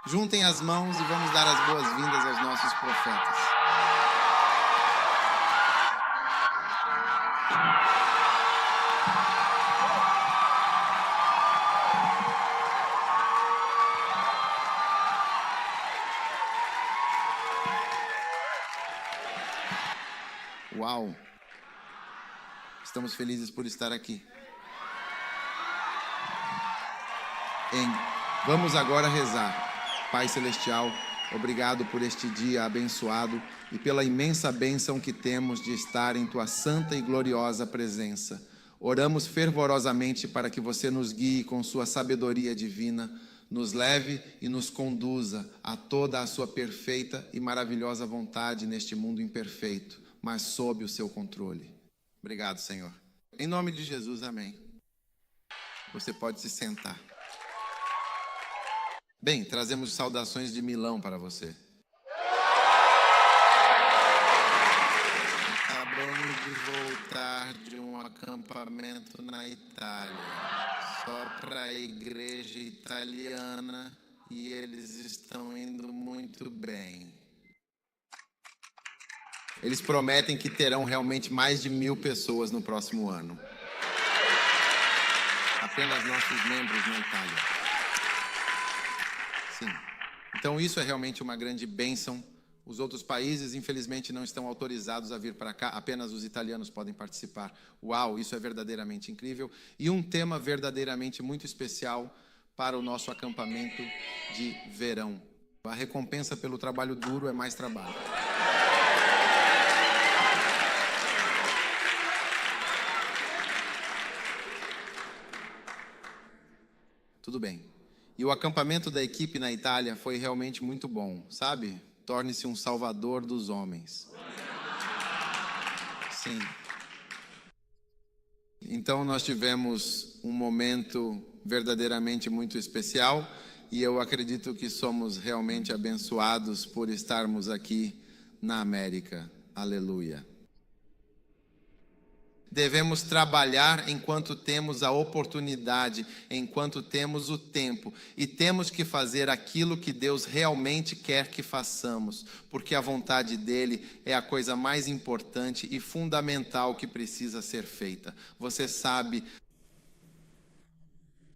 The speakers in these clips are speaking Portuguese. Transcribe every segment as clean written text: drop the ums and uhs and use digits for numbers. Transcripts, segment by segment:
Juntem as mãos e vamos dar as boas-vindas aos nossos profetas. Uau! Estamos felizes por estar aqui. Vamos agora rezar. Pai Celestial, obrigado por este dia abençoado e pela imensa bênção que temos de estar em Tua santa e gloriosa presença. Oramos fervorosamente para que você nos guie com Sua sabedoria divina, nos leve e nos conduza a toda a Sua perfeita e maravilhosa vontade neste mundo imperfeito, mas sob o Seu controle. Obrigado, Senhor. Em nome de Jesus, amém. Você pode se sentar. Bem, trazemos saudações de Milão para você. Acabamos de voltar de um acampamento na Itália, só para a igreja italiana, e eles estão indo muito bem. Eles prometem que terão realmente mais de 1.000 pessoas no próximo ano. Apenas nossos membros na Itália. Sim. Então isso é realmente uma grande bênção. Os outros países, infelizmente, não estão autorizados a vir para cá. Apenas os italianos podem participar. Uau, isso é verdadeiramente incrível. E um tema verdadeiramente muito especial para o nosso acampamento de verão. A recompensa pelo trabalho duro é mais trabalho. Tudo bem. E o acampamento da equipe na Itália foi realmente muito bom, sabe? Torne-se um salvador dos homens. Sim. Então nós tivemos um momento verdadeiramente muito especial e eu acredito que somos realmente abençoados por estarmos aqui na América. Aleluia. Devemos trabalhar enquanto temos a oportunidade, enquanto temos o tempo. E temos que fazer aquilo que Deus realmente quer que façamos, porque a vontade dEle é a coisa mais importante e fundamental que precisa ser feita. Você sabe.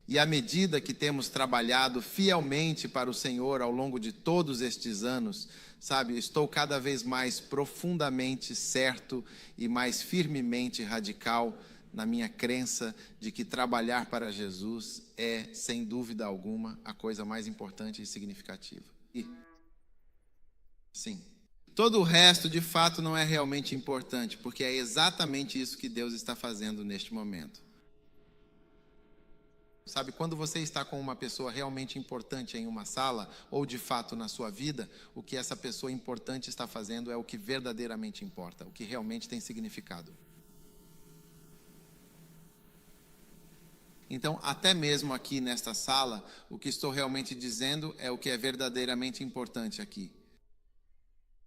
E à medida que temos trabalhado fielmente para o Senhor ao longo de todos estes anos, sabe, estou cada vez mais profundamente certo e mais firmemente radical na minha crença de que trabalhar para Jesus é, sem dúvida alguma, a coisa mais importante e significativa. E, sim, todo o resto, de fato, não é realmente importante, porque é exatamente isso que Deus está fazendo neste momento. Sabe, quando você está com uma pessoa realmente importante em uma sala, ou de fato na sua vida, o que essa pessoa importante está fazendo é o que verdadeiramente importa, o que realmente tem significado. Então, até mesmo aqui nesta sala, o que estou realmente dizendo é o que é verdadeiramente importante aqui.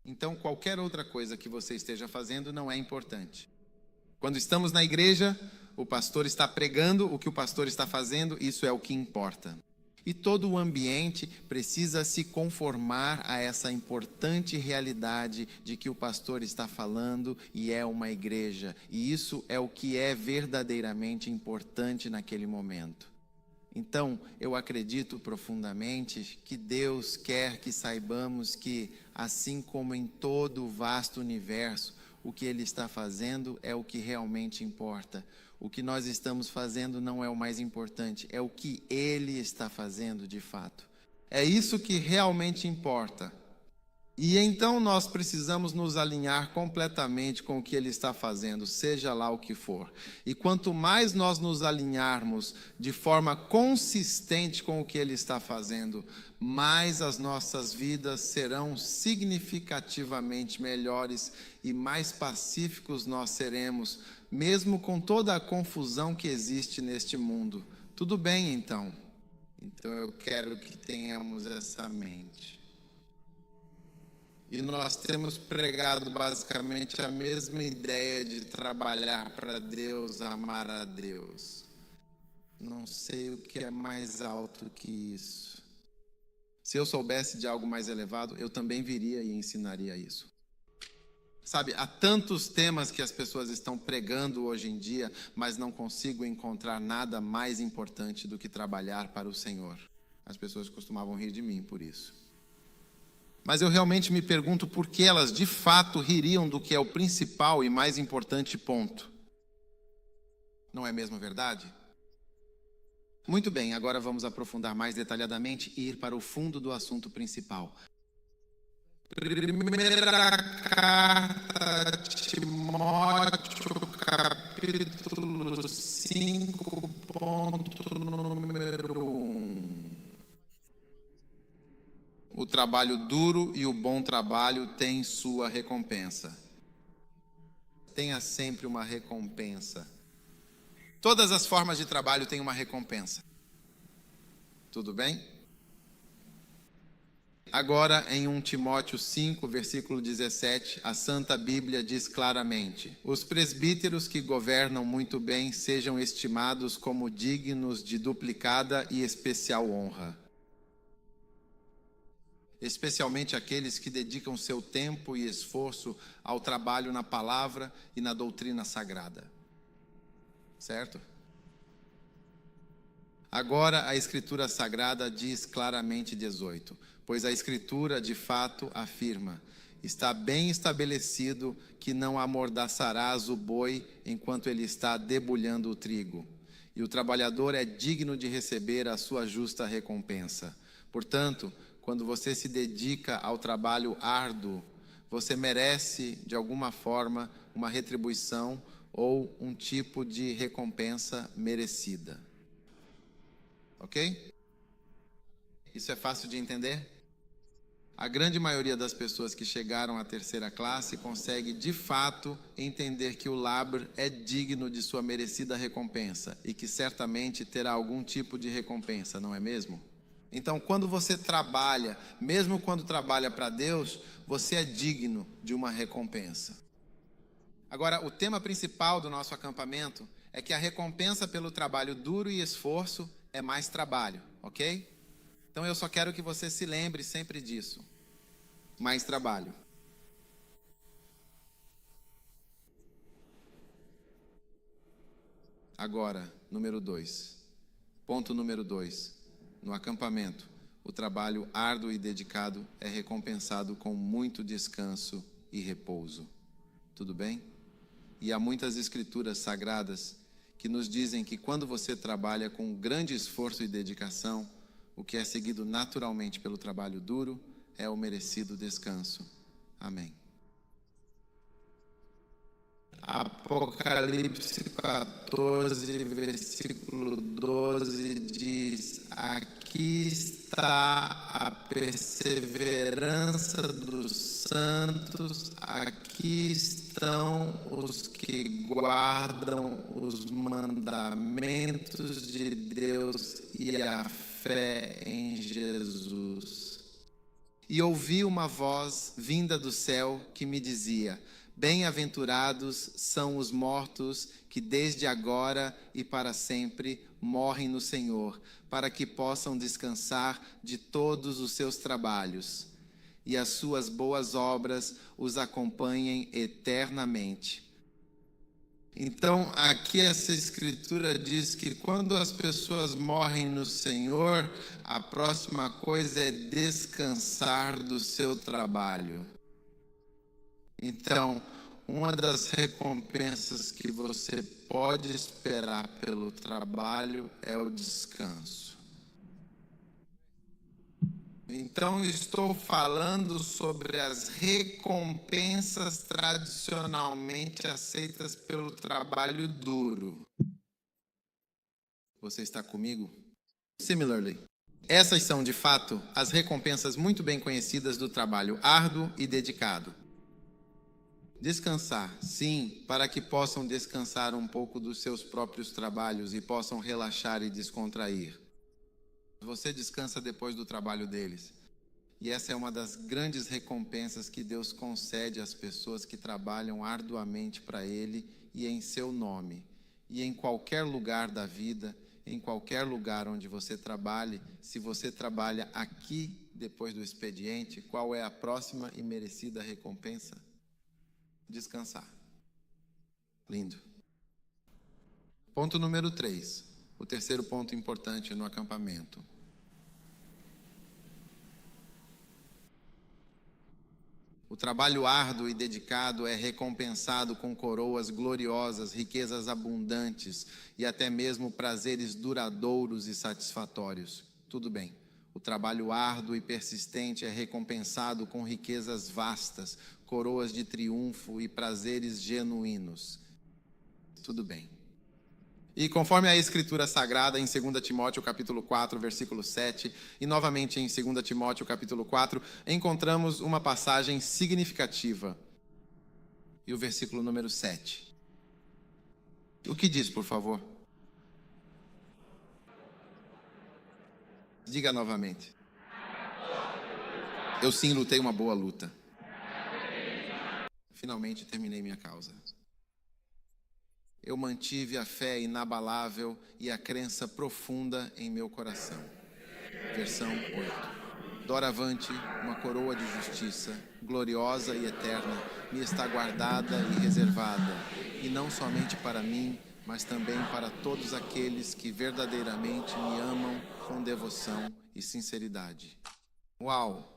Então, qualquer outra coisa que você esteja fazendo não é importante. Quando estamos na igreja, o pastor está pregando, o que o pastor está fazendo, isso é o que importa. E todo o ambiente precisa se conformar a essa importante realidade de que o pastor está falando e é uma igreja. E isso é o que é verdadeiramente importante naquele momento. Então, eu acredito profundamente que Deus quer que saibamos que, assim como em todo o vasto universo, o que Ele está fazendo é o que realmente importa. O que nós estamos fazendo não é o mais importante, é o que Ele está fazendo de fato. É isso que realmente importa. E então nós precisamos nos alinhar completamente com o que Ele está fazendo, seja lá o que for. E quanto mais nós nos alinharmos de forma consistente com o que Ele está fazendo, mais as nossas vidas serão significativamente melhores e mais pacíficos nós seremos, mesmo com toda a confusão que existe neste mundo. Tudo bem, então? Então eu quero que tenhamos essa mente. E nós temos pregado basicamente a mesma ideia de trabalhar para Deus, amar a Deus. Não sei o que é mais alto que isso. Se eu soubesse de algo mais elevado, eu também viria e ensinaria isso. Sabe, há tantos temas que as pessoas estão pregando hoje em dia, mas não consigo encontrar nada mais importante do que trabalhar para o Senhor. As pessoas costumavam rir de mim por isso. Mas eu realmente me pergunto por que elas de fato ririam do que é o principal e mais importante ponto. Não é mesmo verdade? Muito bem, agora vamos aprofundar mais detalhadamente e ir para o fundo do assunto principal. Primeira carta de Timóteo, capítulo 5, ponto número 1. O trabalho duro e o bom trabalho têm sua recompensa. Tenha sempre uma recompensa. Todas as formas de trabalho têm uma recompensa. Tudo bem? Agora, em 1 Timóteo 5, versículo 17, a Santa Bíblia diz claramente: os presbíteros que governam muito bem sejam estimados como dignos de duplicada e especial honra. Especialmente aqueles que dedicam seu tempo e esforço ao trabalho na palavra e na doutrina sagrada. Certo? Agora a Escritura Sagrada diz claramente 18, pois a Escritura de fato afirma: está bem estabelecido que não amordaçarás o boi enquanto ele está debulhando o trigo, e o trabalhador é digno de receber a sua justa recompensa. Portanto, quando você se dedica ao trabalho árduo, você merece, de alguma forma, uma retribuição ou um tipo de recompensa merecida. Ok? Isso é fácil de entender? A grande maioria das pessoas que chegaram à terceira classe consegue, de fato, entender que o labor é digno de sua merecida recompensa e que certamente terá algum tipo de recompensa, não é mesmo? Então, quando você trabalha, mesmo quando trabalha para Deus, você é digno de uma recompensa. Agora, o tema principal do nosso acampamento é que a recompensa pelo trabalho duro e esforço é mais trabalho, ok? Então, eu só quero que você se lembre sempre disso. Mais trabalho. Agora, número 2. Ponto número 2. No acampamento, o trabalho árduo e dedicado é recompensado com muito descanso e repouso. Tudo bem? E há muitas escrituras sagradas que nos dizem que quando você trabalha com grande esforço e dedicação, o que é seguido naturalmente pelo trabalho duro é o merecido descanso. Amém. Apocalipse 14, versículo 12 diz: aqui está a perseverança dos santos, aqui estão os que guardam os mandamentos de Deus e a fé em Jesus. E ouvi uma voz vinda do céu que me dizia: bem-aventurados são os mortos que desde agora e para sempre morrem no Senhor, para que possam descansar de todos os seus trabalhos, e as suas boas obras os acompanhem eternamente. Então, aqui essa escritura diz que quando as pessoas morrem no Senhor, a próxima coisa é descansar do seu trabalho. Então, uma das recompensas que você pode esperar pelo trabalho é o descanso. Então, estou falando sobre as recompensas tradicionalmente aceitas pelo trabalho duro. Você está comigo? Similarly, essas são, de fato, as recompensas muito bem conhecidas do trabalho árduo e dedicado. Descansar, sim, para que possam descansar um pouco dos seus próprios trabalhos e possam relaxar e descontrair. Você descansa depois do trabalho deles. E essa é uma das grandes recompensas que Deus concede às pessoas que trabalham arduamente para Ele e em seu nome. E em qualquer lugar da vida, em qualquer lugar onde você trabalhe, se você trabalha aqui depois do expediente, qual é a próxima e merecida recompensa? Descansar. Lindo. Ponto número 3. O terceiro ponto importante no acampamento. O trabalho árduo e dedicado é recompensado com coroas gloriosas, riquezas abundantes e até mesmo prazeres duradouros e satisfatórios. Tudo bem. O trabalho árduo e persistente é recompensado com riquezas vastas, coroas de triunfo e prazeres genuínos. Tudo bem. E conforme a Escritura Sagrada, em 2 Timóteo capítulo 4, versículo 7, e novamente em 2 Timóteo capítulo 4, encontramos uma passagem significativa. E o versículo número 7. O que diz, por favor? Diga novamente. Eu sim lutei uma boa luta. Finalmente terminei minha causa. Eu mantive a fé inabalável e a crença profunda em meu coração. Versão 8. Doravante, uma coroa de justiça, gloriosa e eterna, me está guardada e reservada, e não somente para mim, mas também para todos aqueles que verdadeiramente me amam com devoção e sinceridade. Uau!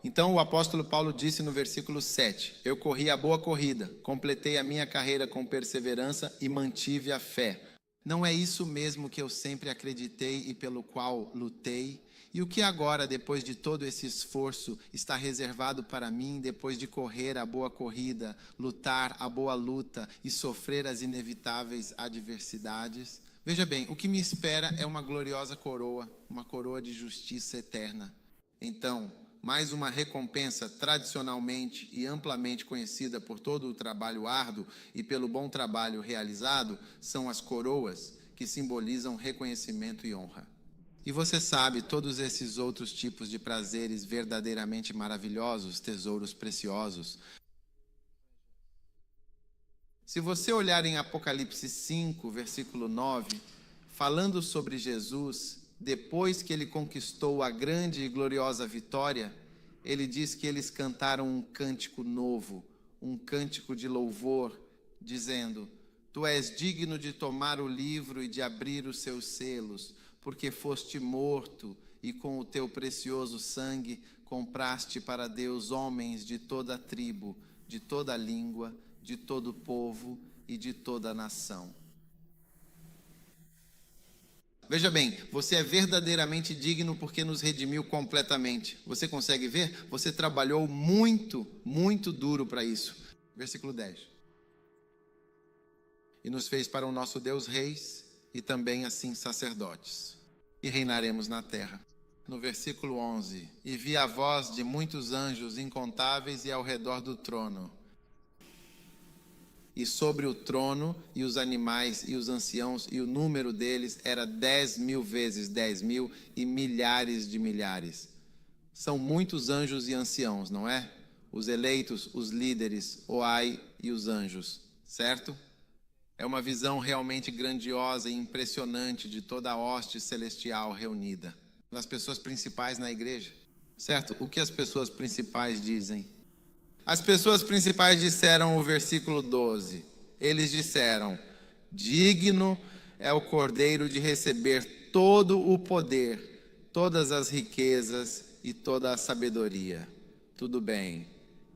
Então o apóstolo Paulo disse no versículo 7, eu corri a boa corrida, completei a minha carreira com perseverança e mantive a fé. Não é isso mesmo que eu sempre acreditei e pelo qual lutei? E o que agora, depois de todo esse esforço, está reservado para mim depois de correr a boa corrida, lutar a boa luta e sofrer as inevitáveis adversidades? Veja bem, o que me espera é uma gloriosa coroa, uma coroa de justiça eterna. Então, mais uma recompensa tradicionalmente e amplamente conhecida por todo o trabalho árduo e pelo bom trabalho realizado são as coroas, que simbolizam reconhecimento e honra. E você sabe, todos esses outros tipos de prazeres verdadeiramente maravilhosos, tesouros preciosos. Se você olhar em Apocalipse 5, versículo 9, falando sobre Jesus, depois que ele conquistou a grande e gloriosa vitória, ele diz que eles cantaram um cântico novo, um cântico de louvor, dizendo, tu és digno de tomar o livro e de abrir os seus selos, porque foste morto e com o teu precioso sangue compraste para Deus homens de toda a tribo, de toda a língua, de todo o povo e de toda a nação. Veja bem, você é verdadeiramente digno porque nos redimiu completamente. Você consegue ver? Você trabalhou muito, muito duro para isso. Versículo 10. E nos fez para o nosso Deus reis e também assim sacerdotes. E reinaremos na terra. No versículo 11. E vi a voz de muitos anjos incontáveis e ao redor do trono. E sobre o trono, e os animais, e os anciãos, e o número deles era 10.000 vezes 10.000 e milhares de milhares. São muitos anjos e anciãos, não é? Os eleitos, os líderes, o ai e os anjos, certo? É uma visão realmente grandiosa e impressionante de toda a hoste celestial reunida. As pessoas principais na igreja, certo? O que as pessoas principais dizem? As pessoas principais disseram o versículo 12. Eles disseram, digno é o Cordeiro de receber todo o poder, todas as riquezas e toda a sabedoria. Tudo bem.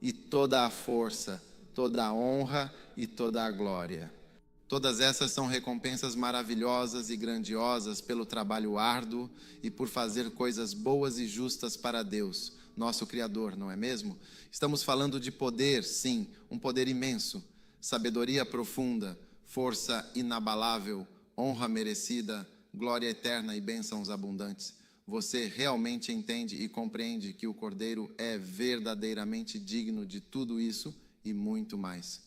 E toda a força, toda a honra e toda a glória. Todas essas são recompensas maravilhosas e grandiosas pelo trabalho árduo e por fazer coisas boas e justas para Deus, nosso Criador, não é mesmo? Estamos falando de poder, sim, um poder imenso, sabedoria profunda, força inabalável, honra merecida, glória eterna e bênçãos abundantes. Você realmente entende e compreende que o Cordeiro é verdadeiramente digno de tudo isso e muito mais.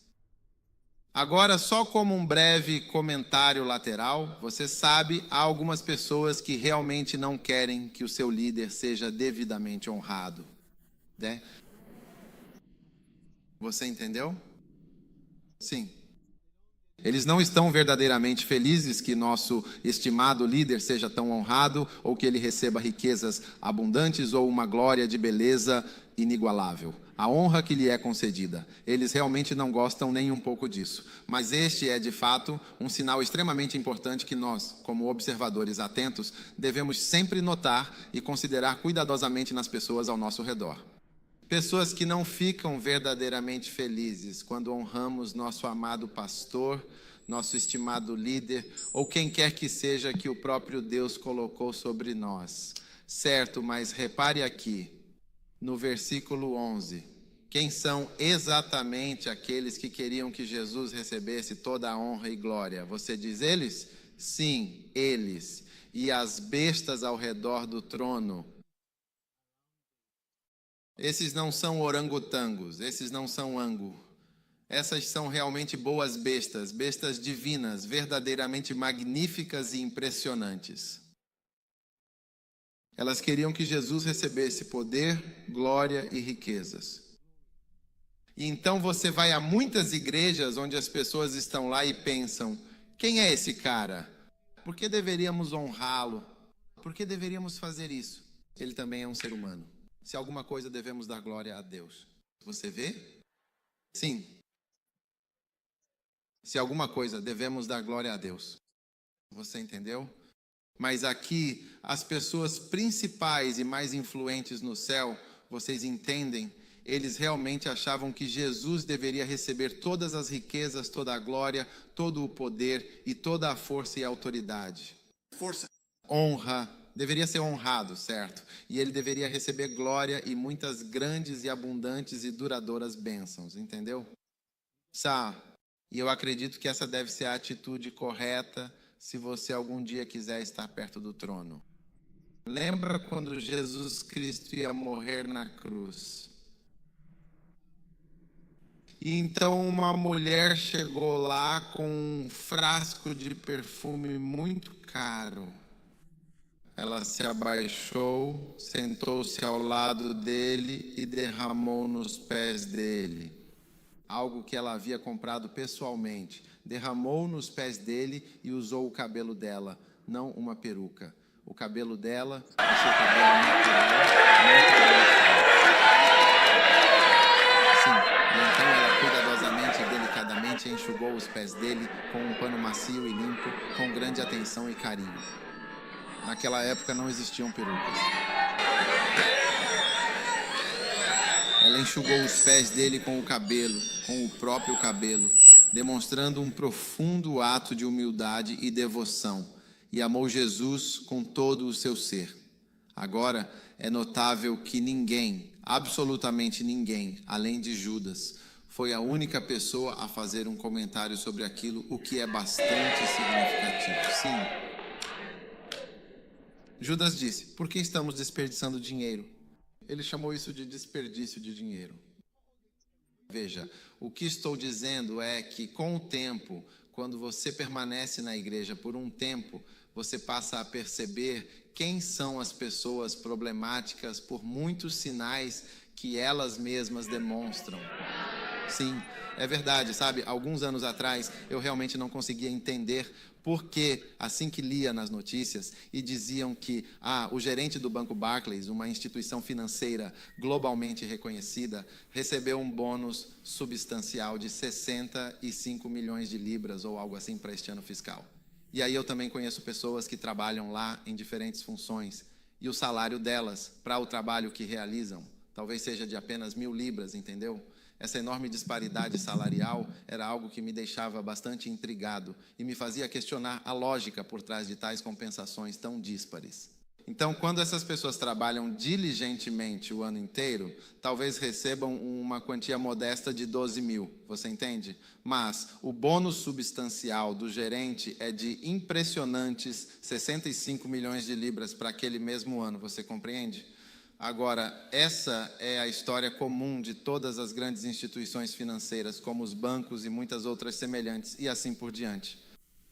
Agora, só como um breve comentário lateral, você sabe, há algumas pessoas que realmente não querem que o seu líder seja devidamente honrado, né? Você entendeu? Sim. Eles não estão verdadeiramente felizes que nosso estimado líder seja tão honrado, ou que ele receba riquezas abundantes ou uma glória de beleza inigualável. A honra que lhe é concedida. Eles realmente não gostam nem um pouco disso. Mas este é, de fato, um sinal extremamente importante que nós, como observadores atentos, devemos sempre notar e considerar cuidadosamente nas pessoas ao nosso redor. Pessoas que não ficam verdadeiramente felizes quando honramos nosso amado pastor, nosso estimado líder, ou quem quer que seja que o próprio Deus colocou sobre nós. Certo, mas repare aqui, no versículo 11, quem são exatamente aqueles que queriam que Jesus recebesse toda a honra e glória? Você diz eles? Sim, eles. E as bestas ao redor do trono. Esses não são orangotangos, esses não são angu. Essas são realmente boas bestas, bestas divinas, verdadeiramente magníficas e impressionantes. Elas queriam que Jesus recebesse poder, glória e riquezas. E então você vai a muitas igrejas onde as pessoas estão lá e pensam: quem é esse cara? Por que deveríamos honrá-lo? Por que deveríamos fazer isso? Ele também é um ser humano. Se alguma coisa, devemos dar glória a Deus. Você vê? Sim. Se alguma coisa, devemos dar glória a Deus. Você entendeu? Mas aqui, as pessoas principais e mais influentes no céu, vocês entendem? Eles realmente achavam que Jesus deveria receber todas as riquezas, toda a glória, todo o poder e toda a força e autoridade. Força. Honra. Deveria ser honrado, certo? E ele deveria receber glória e muitas grandes e abundantes e duradouras bênçãos, entendeu? E eu acredito que essa deve ser a atitude correta se você algum dia quiser estar perto do trono. Lembra quando Jesus Cristo ia morrer na cruz? E então uma mulher chegou lá com um frasco de perfume muito caro. Ela se abaixou, sentou-se ao lado dele e derramou nos pés dele. Algo que ela havia comprado pessoalmente. Derramou nos pés dele e usou o cabelo dela, não uma peruca. O cabelo dela, o seu cabelo natural, sim. E então ela cuidadosamente e delicadamente enxugou os pés dele com um pano macio e limpo, com grande atenção e carinho. Naquela época não existiam perucas. Ela enxugou os pés dele com o cabelo, com o próprio cabelo, demonstrando um profundo ato de humildade e devoção, e amou Jesus com todo o seu ser. Agora, é notável que ninguém, absolutamente ninguém, além de Judas, foi a única pessoa a fazer um comentário sobre aquilo, o que é bastante significativo. Sim. Judas disse: por que estamos desperdiçando dinheiro? Ele chamou isso de desperdício de dinheiro. Veja, o que estou dizendo é que com o tempo, quando você permanece na igreja por um tempo, você passa a perceber quem são as pessoas problemáticas por muitos sinais que elas mesmas demonstram. Sim, é verdade, sabe? Alguns anos atrás, eu realmente não conseguia entender porque, assim que lia nas notícias, e diziam que o gerente do Banco Barclays, uma instituição financeira globalmente reconhecida, recebeu um bônus substancial de 65 milhões de libras ou algo assim para este ano fiscal. E aí eu também conheço pessoas que trabalham lá em diferentes funções, e o salário delas, para o trabalho que realizam, talvez seja de apenas 1.000 libras, entendeu? Essa enorme disparidade salarial era algo que me deixava bastante intrigado e me fazia questionar a lógica por trás de tais compensações tão díspares. Então, quando essas pessoas trabalham diligentemente o ano inteiro, talvez recebam uma quantia modesta de 12 mil, você entende? Mas o bônus substancial do gerente é de impressionantes 65 milhões de libras para aquele mesmo ano, você compreende? Agora, essa é a história comum de todas as grandes instituições financeiras, como os bancos e muitas outras semelhantes, e assim por diante.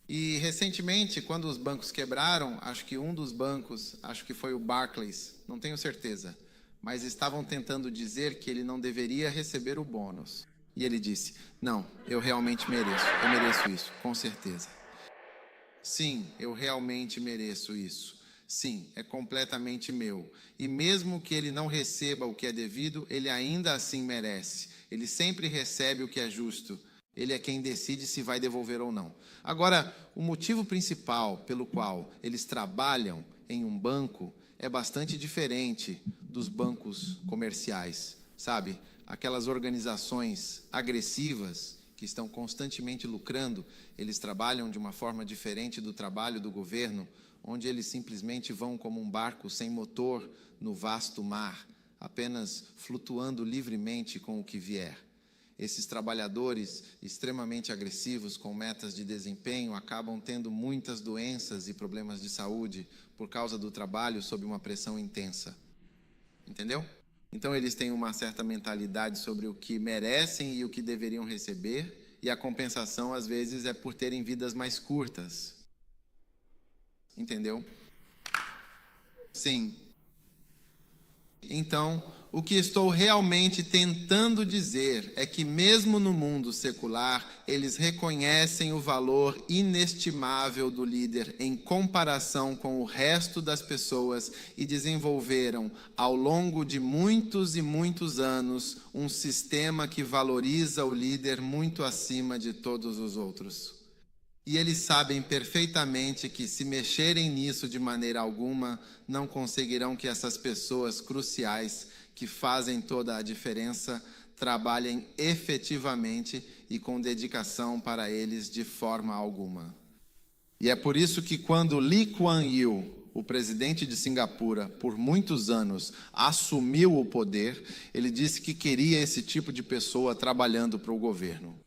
E, recentemente, quando os bancos quebraram, acho que um dos bancos, acho que foi o Barclays, não tenho certeza, mas estavam tentando dizer que ele não deveria receber o bônus. E ele disse: não, eu realmente mereço. Eu mereço isso, com certeza. Sim, eu realmente mereço isso. Sim, é completamente meu. E mesmo que ele não receba o que é devido, ele ainda assim merece. Ele sempre recebe o que é justo. Ele é quem decide se vai devolver ou não. Agora, o motivo principal pelo qual eles trabalham em um banco é bastante diferente dos bancos comerciais, sabe? Aquelas organizações agressivas que estão constantemente lucrando, eles trabalham de uma forma diferente do trabalho do governo, onde eles simplesmente vão como um barco sem motor no vasto mar, apenas flutuando livremente com o que vier. Esses trabalhadores extremamente agressivos, com metas de desempenho, acabam tendo muitas doenças e problemas de saúde por causa do trabalho sob uma pressão intensa. Entendeu? Então eles têm uma certa mentalidade sobre o que merecem e o que deveriam receber, e a compensação às vezes é por terem vidas mais curtas. Entendeu? Sim. Então, o que estou realmente tentando dizer é que, mesmo no mundo secular, eles reconhecem o valor inestimável do líder em comparação com o resto das pessoas e desenvolveram, ao longo de muitos e muitos anos, um sistema que valoriza o líder muito acima de todos os outros. E eles sabem perfeitamente que, se mexerem nisso de maneira alguma, não conseguirão que essas pessoas cruciais, que fazem toda a diferença, trabalhem efetivamente e com dedicação para eles de forma alguma. E é por isso que, quando Lee Kuan Yew, o presidente de Singapura, por muitos anos, assumiu o poder, ele disse que queria esse tipo de pessoa trabalhando para o governo.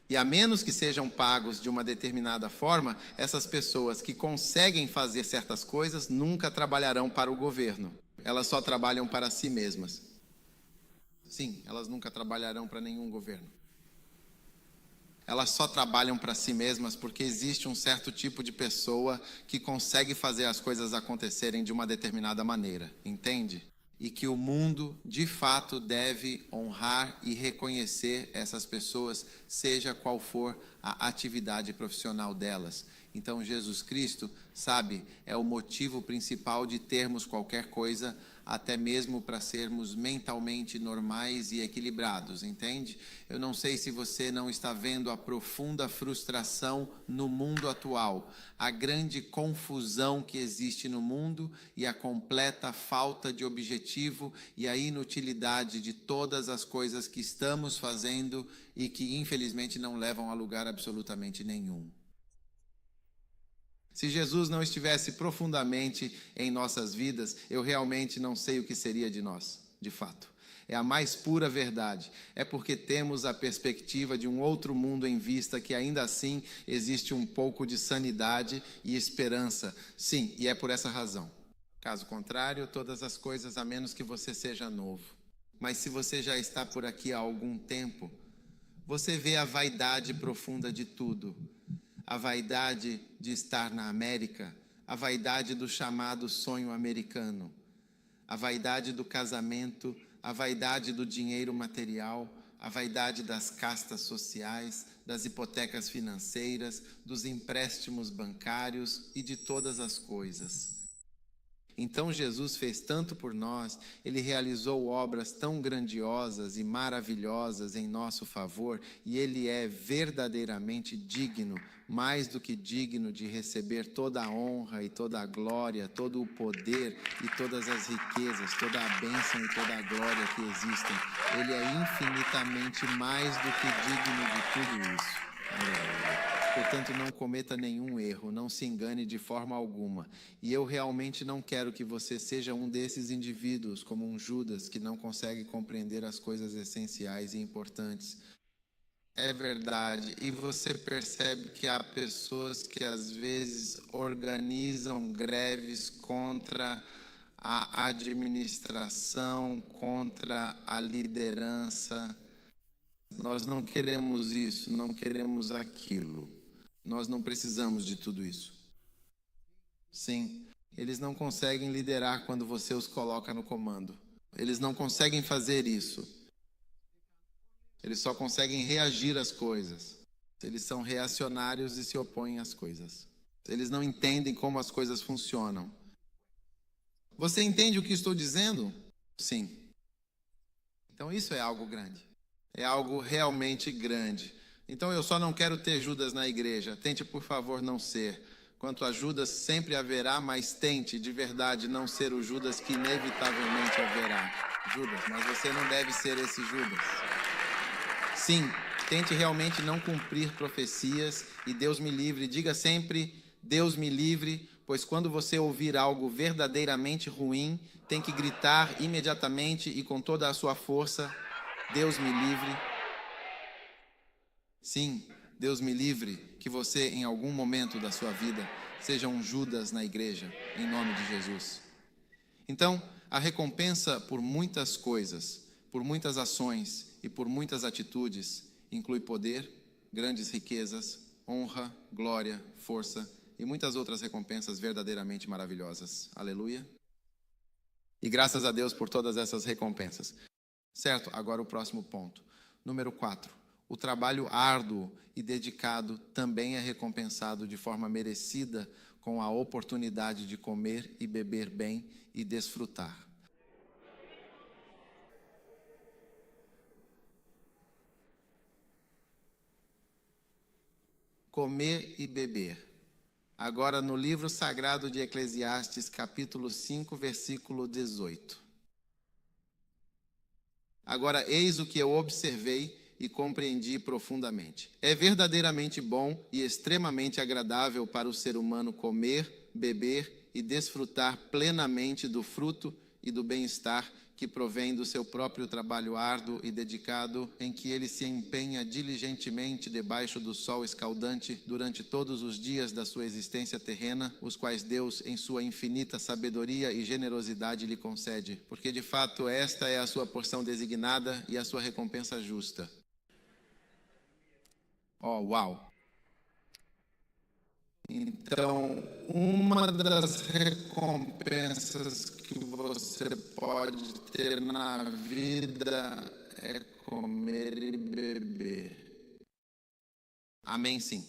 E a menos que sejam pagos de uma determinada forma, essas pessoas que conseguem fazer certas coisas nunca trabalharão para o governo. Elas só trabalham para si mesmas. Sim, elas nunca trabalharão para nenhum governo. Elas só trabalham para si mesmas porque existe um certo tipo de pessoa que consegue fazer as coisas acontecerem de uma determinada maneira, entende? E que o mundo, de fato, deve honrar e reconhecer essas pessoas, seja qual for a atividade profissional delas. Então, Jesus Cristo, sabe, é o motivo principal de termos qualquer coisa, até mesmo para sermos mentalmente normais e equilibrados, entende? Eu não sei se você não está vendo a profunda frustração no mundo atual, a grande confusão que existe no mundo e a completa falta de objetivo e a inutilidade de todas as coisas que estamos fazendo e que infelizmente não levam a lugar absolutamente nenhum. Se Jesus não estivesse profundamente em nossas vidas, eu realmente não sei o que seria de nós, de fato. É a mais pura verdade. É porque temos a perspectiva de um outro mundo em vista que ainda assim existe um pouco de sanidade e esperança. Sim, e é por essa razão. Caso contrário, todas as coisas, a menos que você seja novo. Mas se você já está por aqui há algum tempo, você vê a vaidade profunda de tudo. A vaidade de estar na América, a vaidade do chamado sonho americano, a vaidade do casamento, a vaidade do dinheiro material, a vaidade das castas sociais, das hipotecas financeiras, dos empréstimos bancários e de todas as coisas. Então Jesus fez tanto por nós, Ele realizou obras tão grandiosas e maravilhosas em nosso favor, e Ele é verdadeiramente digno, mais do que digno de receber toda a honra e toda a glória, todo o poder e todas as riquezas, toda a bênção e toda a glória que existem. Ele é infinitamente mais do que digno de tudo isso. Portanto, não cometa nenhum erro, não se engane de forma alguma. E eu realmente não quero que você seja um desses indivíduos, como um Judas, que não consegue compreender as coisas essenciais e importantes. É verdade, e você percebe que há pessoas que às vezes organizam greves contra a administração, contra a liderança. Nós não queremos isso, não queremos aquilo. Nós não precisamos de tudo isso. Sim, eles não conseguem liderar quando você os coloca no comando. Eles não conseguem fazer isso. Eles só conseguem reagir às coisas. Eles são reacionários e se opõem às coisas. Eles não entendem como as coisas funcionam. Você entende o que estou dizendo? Sim. Então isso é algo grande. É algo realmente grande. Então eu só não quero ter Judas na igreja. Tente, por favor, não ser. Quanto a Judas, sempre haverá, mas tente, de verdade, não ser o Judas que inevitavelmente haverá. Judas, mas você não deve ser esse Judas. Sim, tente realmente não cumprir profecias e Deus me livre. Diga sempre, Deus me livre, pois quando você ouvir algo verdadeiramente ruim, tem que gritar imediatamente e com toda a sua força, Deus me livre. Sim, Deus me livre que você, em algum momento da sua vida, seja um Judas na igreja, em nome de Jesus. Então, a recompensa por muitas coisas, por muitas ações e por muitas atitudes inclui poder, grandes riquezas, honra, glória, força e muitas outras recompensas verdadeiramente maravilhosas. Aleluia. E graças a Deus por todas essas recompensas. Certo, agora o próximo ponto. Número 4. O trabalho árduo e dedicado também é recompensado de forma merecida com a oportunidade de comer e beber bem e desfrutar. Comer e beber. Agora no livro sagrado de Eclesiastes, capítulo 5, versículo 18. Agora eis o que eu observei e compreendi profundamente. É verdadeiramente bom e extremamente agradável para o ser humano comer, beber e desfrutar plenamente do fruto e do bem-estar que provém do seu próprio trabalho árduo e dedicado, em que ele se empenha diligentemente debaixo do sol escaldante durante todos os dias da sua existência terrena, os quais Deus, em sua infinita sabedoria e generosidade, lhe concede, porque de fato esta é a sua porção designada e a sua recompensa justa. Oh, uau! Então, uma das recompensas que você pode ter na vida é comer e beber. Amém, sim.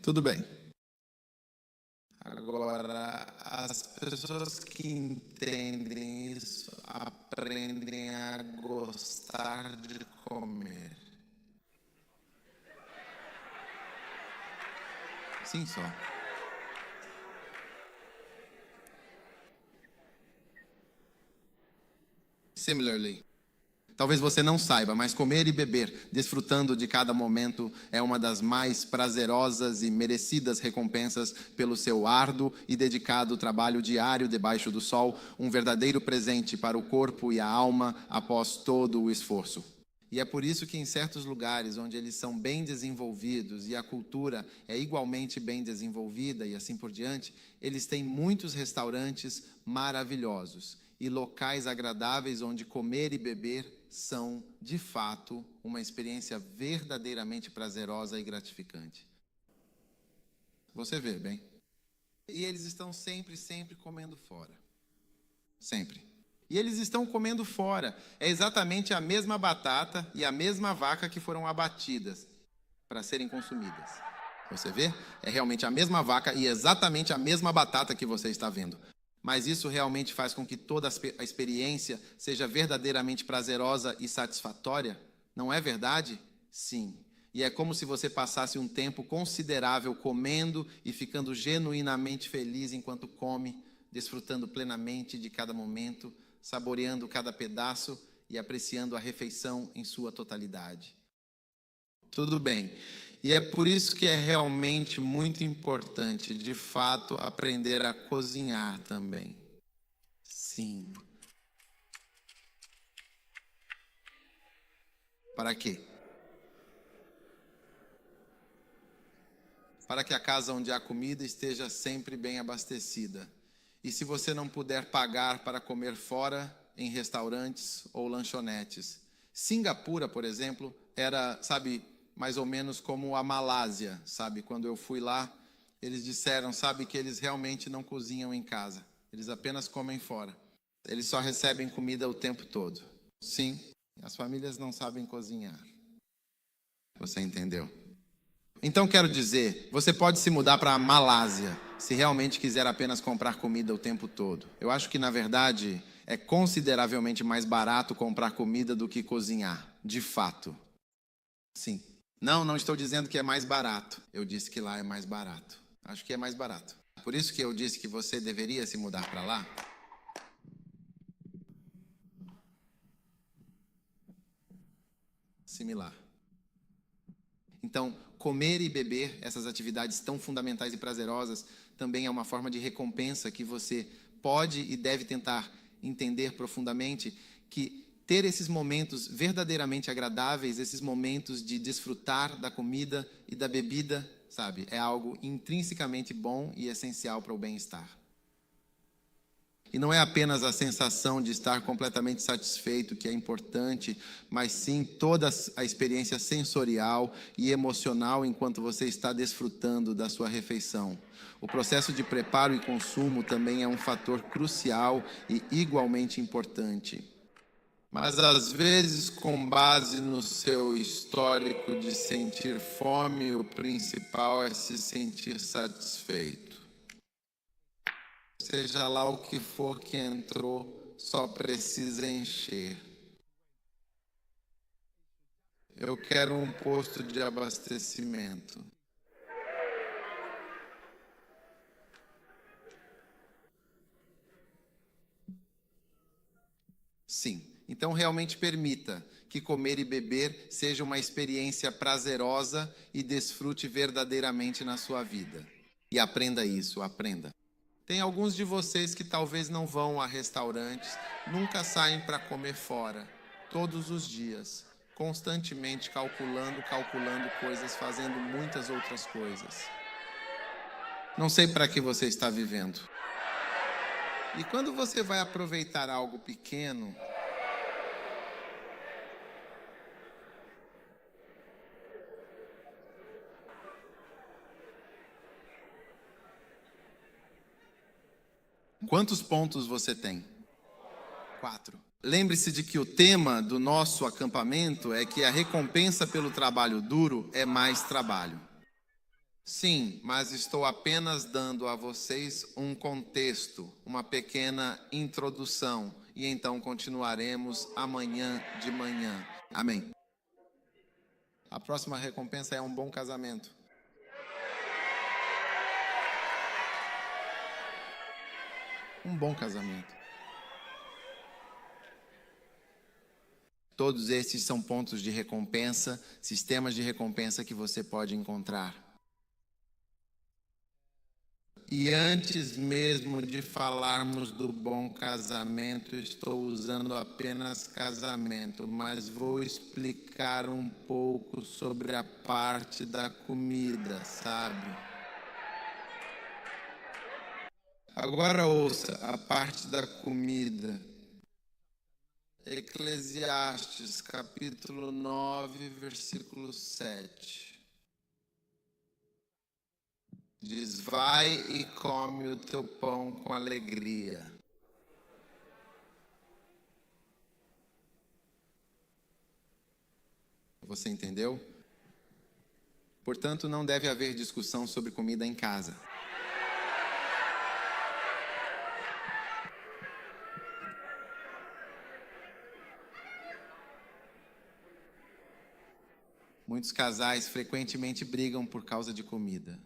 Tudo bem. Agora, as pessoas que entendem isso aprendem a gostar de comer. Sim, só. Similarly. Talvez você não saiba, mas comer e beber, desfrutando de cada momento, é uma das mais prazerosas e merecidas recompensas pelo seu árduo e dedicado trabalho diário debaixo do sol, um verdadeiro presente para o corpo e a alma após todo o esforço. E é por isso que em certos lugares onde eles são bem desenvolvidos e a cultura é igualmente bem desenvolvida e assim por diante, eles têm muitos restaurantes maravilhosos e locais agradáveis onde comer e beber são, de fato, uma experiência verdadeiramente prazerosa e gratificante. Você vê, bem? E eles estão sempre comendo fora. Sempre. E eles estão comendo fora. É exatamente a mesma batata e a mesma vaca que foram abatidas para serem consumidas. Você vê? É realmente a mesma vaca e exatamente a mesma batata que você está vendo. Mas isso realmente faz com que toda a experiência seja verdadeiramente prazerosa e satisfatória? Não é verdade? Sim. E é como se você passasse um tempo considerável comendo e ficando genuinamente feliz enquanto come, desfrutando plenamente de cada momento, saboreando cada pedaço e apreciando a refeição em sua totalidade. Tudo bem. E é por isso que é realmente muito importante, de fato, aprender a cozinhar também. Sim. Para quê? Para que a casa onde há comida esteja sempre bem abastecida. E se você não puder pagar para comer fora, em restaurantes ou lanchonetes. Singapura, por exemplo, era, sabe, mais ou menos como a Malásia, sabe? Quando eu fui lá, eles disseram, sabe, que eles realmente não cozinham em casa. Eles apenas comem fora. Eles só recebem comida o tempo todo. Sim. As famílias não sabem cozinhar. Você entendeu? Então quero dizer, você pode se mudar para a Malásia se realmente quiser apenas comprar comida o tempo todo. Eu acho que, na verdade, é consideravelmente mais barato comprar comida do que cozinhar, de fato. Sim. Não estou dizendo que é mais barato. Eu disse que lá é mais barato. Acho que é mais barato. Por isso que eu disse que você deveria se mudar para lá. Similar. Então, comer e beber, essas atividades tão fundamentais e prazerosas, também é uma forma de recompensa que você pode e deve tentar entender profundamente, que ter esses momentos verdadeiramente agradáveis, esses momentos de desfrutar da comida e da bebida, sabe, é algo intrinsecamente bom e essencial para o bem-estar. E não é apenas a sensação de estar completamente satisfeito que é importante, mas sim toda a experiência sensorial e emocional enquanto você está desfrutando da sua refeição. O processo de preparo e consumo também é um fator crucial e igualmente importante. Mas às vezes, com base no seu histórico de sentir fome, o principal é se sentir satisfeito. Seja lá o que for que entrou, só precisa encher. Eu quero um posto de abastecimento. Sim, então realmente permita que comer e beber seja uma experiência prazerosa e desfrute verdadeiramente na sua vida. E aprenda isso, aprenda. Tem alguns de vocês que talvez não vão a restaurantes, nunca saem para comer fora, todos os dias, constantemente calculando coisas, fazendo muitas outras coisas. Não sei para que você está vivendo. E quando você vai aproveitar algo pequeno, quantos pontos você tem? 4. Lembre-se de que o tema do nosso acampamento é que a recompensa pelo trabalho duro é mais trabalho. Sim, mas estou apenas dando a vocês um contexto, uma pequena introdução, e então continuaremos amanhã de manhã. Amém. A próxima recompensa é um bom casamento. Um bom casamento. Todos esses são pontos de recompensa, sistemas de recompensa que você pode encontrar. E antes mesmo de falarmos do bom casamento, estou usando apenas casamento, mas vou explicar um pouco sobre a parte da comida, sabe? Agora ouça a parte da comida. Eclesiastes, capítulo 9, versículo 7. Diz, vai e come o teu pão com alegria. Você entendeu? Portanto, não deve haver discussão sobre comida em casa. Muitos casais frequentemente brigam por causa de comida.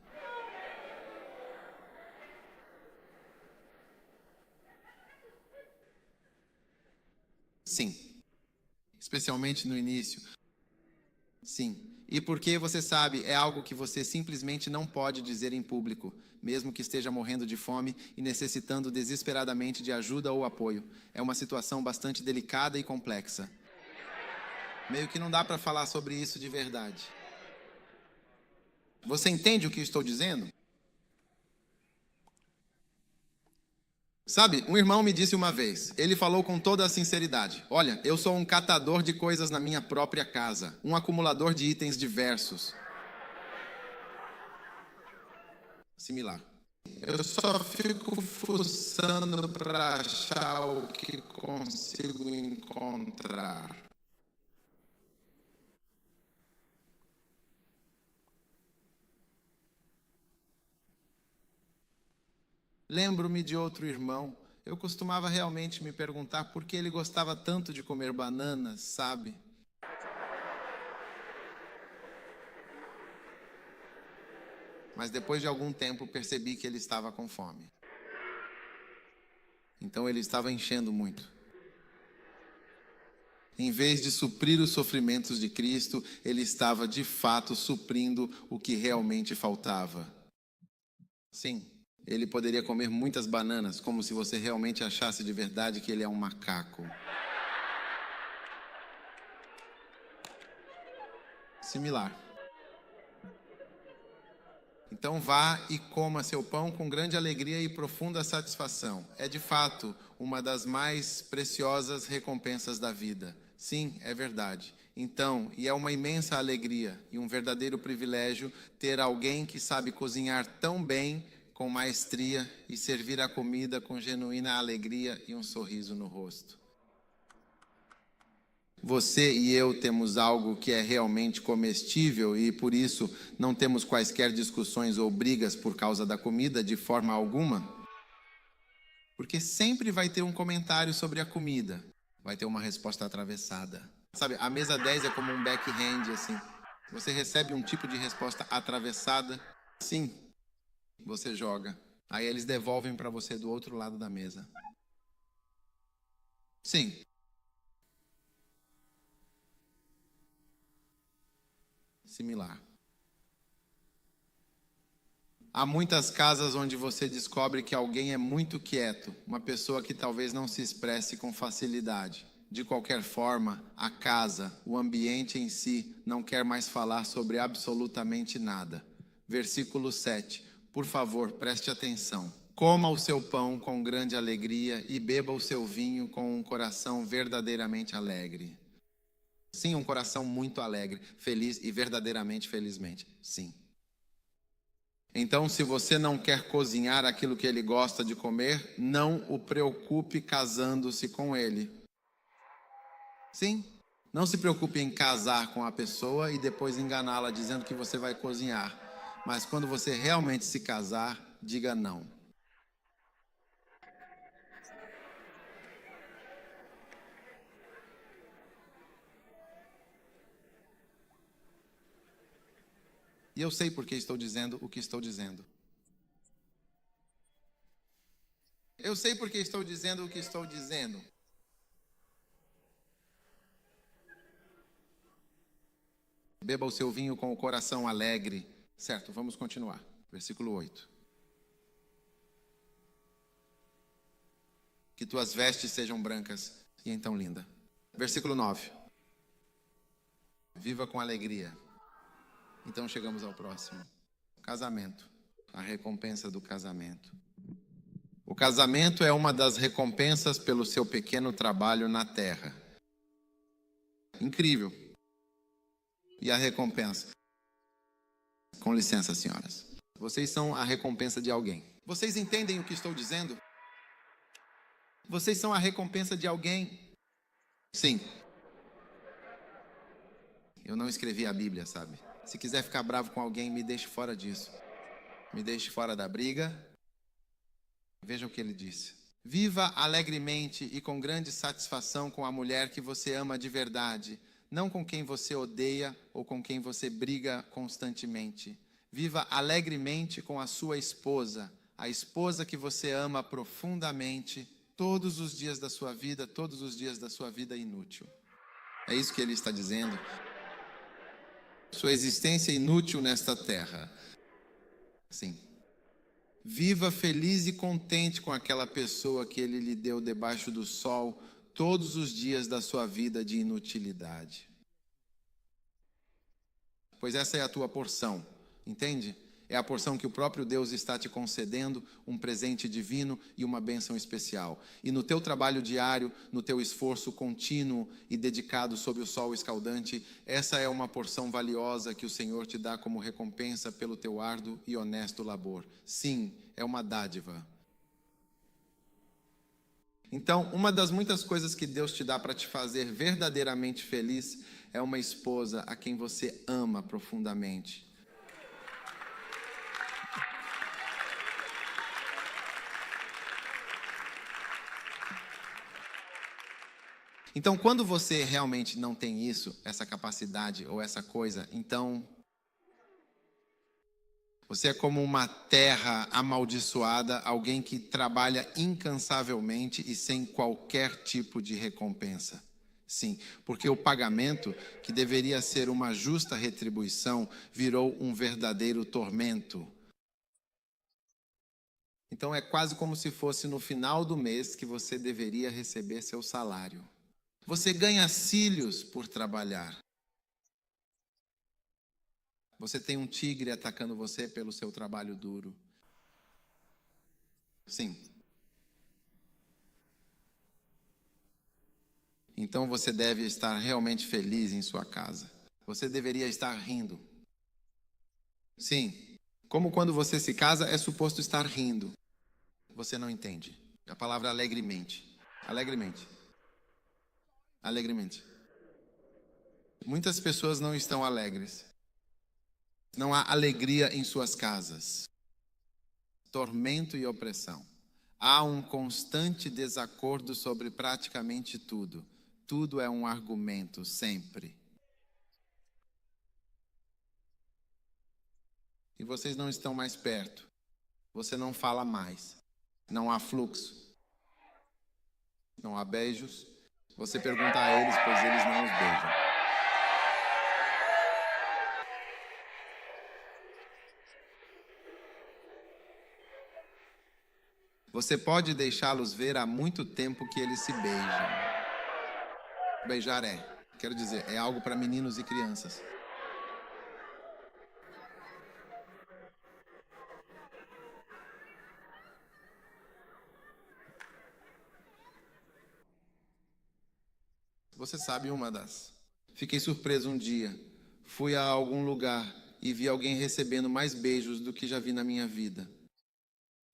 Sim. Especialmente no início. Sim. E porque você sabe, é algo que você simplesmente não pode dizer em público, mesmo que esteja morrendo de fome e necessitando desesperadamente de ajuda ou apoio. É uma situação bastante delicada e complexa. Meio que não dá para falar sobre isso de verdade. Você entende o que estou dizendo? Sabe, um irmão me disse uma vez, ele falou com toda a sinceridade, olha, eu sou um catador de coisas na minha própria casa, um acumulador de itens diversos. Similar. Eu só fico fuçando para achar o que consigo encontrar. Lembro-me de outro irmão. Eu costumava realmente me perguntar por que ele gostava tanto de comer bananas, sabe? Mas depois de algum tempo percebi que ele estava com fome. Então ele estava enchendo muito. Em vez de suprir os sofrimentos de Cristo, ele estava de fato suprindo o que realmente faltava. Sim, ele poderia comer muitas bananas, como se você realmente achasse de verdade que ele é um macaco. Similar. Então vá e coma seu pão com grande alegria e profunda satisfação. É de fato uma das mais preciosas recompensas da vida. Sim, é verdade. Então, e é uma imensa alegria e um verdadeiro privilégio ter alguém que sabe cozinhar tão bem, com maestria, e servir a comida com genuína alegria e um sorriso no rosto. Você e eu temos algo que é realmente comestível e por isso não temos quaisquer discussões ou brigas por causa da comida de forma alguma. Porque sempre vai ter um comentário sobre a comida, vai ter uma resposta atravessada. Sabe, a mesa 10 é como um backhand, assim. Você recebe um tipo de resposta atravessada, sim, você joga. Aí eles devolvem para você do outro lado da mesa. Sim. Similar. Há muitas casas onde você descobre que alguém é muito quieto, uma pessoa que talvez não se expresse com facilidade. De qualquer forma, a casa, o ambiente em si, não quer mais falar sobre absolutamente nada. Versículo 7. Por favor, preste atenção. Coma o seu pão com grande alegria e beba o seu vinho com um coração verdadeiramente alegre. Sim, um coração muito alegre, feliz e verdadeiramente felizmente. Sim. Então, se você não quer cozinhar aquilo que ele gosta de comer, não o preocupe casando-se com ele. Sim, não se preocupe em casar com a pessoa e depois enganá-la dizendo que você vai cozinhar. Mas quando você realmente se casar, diga não. E eu sei por que estou dizendo o que estou dizendo. Eu sei por que estou dizendo o que estou dizendo. Beba o seu vinho com o coração alegre. Certo, vamos continuar. Versículo 8. Que tuas vestes sejam brancas e então linda. Versículo 9. Viva com alegria. Então chegamos ao próximo. Casamento. A recompensa do casamento. O casamento é uma das recompensas pelo seu pequeno trabalho na terra. Incrível. E a recompensa? Com licença, senhoras. Vocês são a recompensa de alguém. Vocês entendem o que estou dizendo? Vocês são a recompensa de alguém. Sim. Eu não escrevi a Bíblia, sabe? Se quiser ficar bravo com alguém, me deixe fora disso. Me deixe fora da briga. Veja o que ele disse. Viva alegremente e com grande satisfação com a mulher que você ama de verdade, não com quem você odeia ou com quem você briga constantemente. Viva alegremente com a sua esposa, a esposa que você ama profundamente, todos os dias da sua vida, todos os dias da sua vida inútil. É isso que ele está dizendo. Sua existência inútil nesta terra. Sim. Viva feliz e contente com aquela pessoa que ele lhe deu debaixo do sol todos os dias da sua vida de inutilidade. Pois essa é a tua porção, entende? É a porção que o próprio Deus está te concedendo, um presente divino e uma bênção especial. E no teu trabalho diário, no teu esforço contínuo e dedicado sob o sol escaldante, essa é uma porção valiosa que o Senhor te dá como recompensa pelo teu árduo e honesto labor. Sim, é uma dádiva. Então, uma das muitas coisas que Deus te dá para te fazer verdadeiramente feliz é uma esposa a quem você ama profundamente. Então, quando você realmente não tem isso, essa capacidade ou essa coisa, então você é como uma terra amaldiçoada, alguém que trabalha incansavelmente e sem qualquer tipo de recompensa. Sim, porque o pagamento, que deveria ser uma justa retribuição, virou um verdadeiro tormento. Então é quase como se fosse no final do mês que você deveria receber seu salário. Você ganha cílios por trabalhar. Você tem um tigre atacando você pelo seu trabalho duro. Sim. Então você deve estar realmente feliz em sua casa. Você deveria estar rindo. Sim. Como quando você se casa, é suposto estar rindo. Você não entende. A palavra alegremente. Alegremente. Alegremente. Muitas pessoas não estão alegres. Não há alegria em suas casas. Tormento e opressão. Há um constante desacordo sobre praticamente tudo. Tudo é um argumento, sempre. E vocês não estão mais perto. Você não fala mais. Não há fluxo. Não há beijos. Você pergunta a eles, pois eles não os beijam. Você pode deixá-los ver há muito tempo que eles se beijam. Beijar quero dizer, é algo para meninos e crianças. Você sabe uma das. Fiquei surpreso um dia. Fui a algum lugar e vi alguém recebendo mais beijos do que já vi na minha vida.